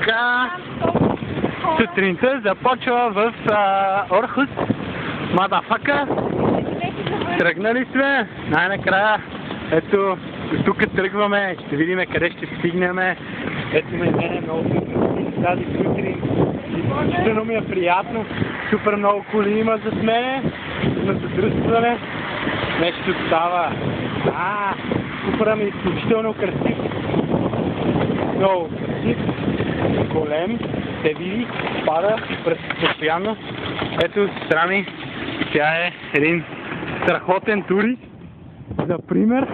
Така, сутринта започва в Орхус, мадафака. Тръгнали сме, най-накрая, ето, тук тръгваме, ще видим къде ще стигнем. Ето мене много красиво тази сутрин. Изключително ми е приятно, супер много коли има зад мене, на задръстване. Нещо става. Купъра ми е изключително красив. Много красив, голем, се види, пада постоянно. Ето сестра ми, тя е един страхотен турист, за пример,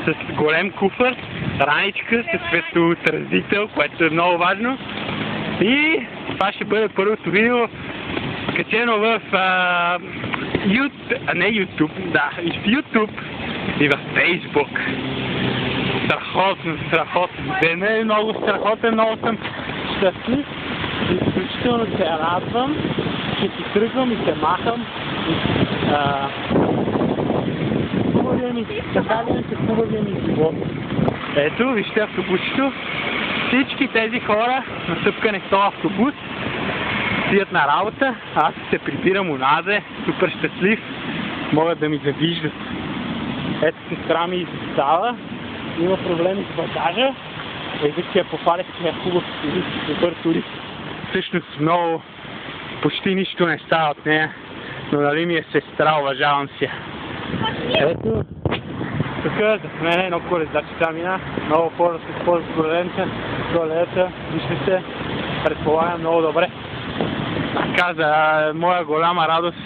с голем куфър, раничка, с светоотразител, което е много важно. И това ще бъде първото видео, качено в YouTube и в Facebook. Страхотно. Ден е много страхотен, много съм щастлив. Изключително се радвам, че си тръгвам и се махам. Така ли е хубавия ми живот? Ето, вижте автобусчето. Всички тези хора, насъпкани в този автобус, стоят на работа. Аз се прибирам уназе, супер щастлив. Могат да ми завиждат. Ето сестра ми изостава. Има проблеми с багажа. Език я пофалих, че е хубав турист, добър турист. Всъщност много, почти нищо не става от нея, но нали ми е сестра, уважавам си. Ето, тук за мен едно колездачета мина, много хора се използват колелета, вижте се, предполагам много добре. Така, за моя голяма радост,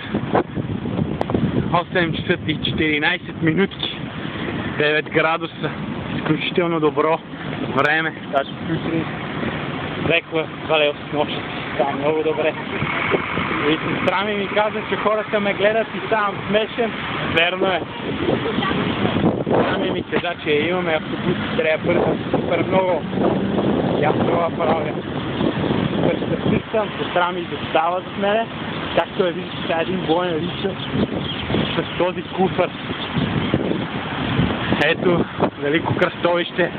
8 часа и 14 минутки, 9 градуса, изключително добро време, даже сутрин, лекла валел с нощ, става много добре. И сестра ми каза, че хората ме гледат и ставам смешен, верно е. Сестра ми каза, че имаме автобус, трябва бързо, супер много, и аз това правя. Супер щастлив съм, сестра ми застава зад мене, както е виждате, сега един боен лича с този куфър. Ето, Велико кръстовище.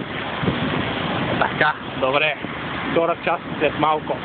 Така, добре, втора част след малко.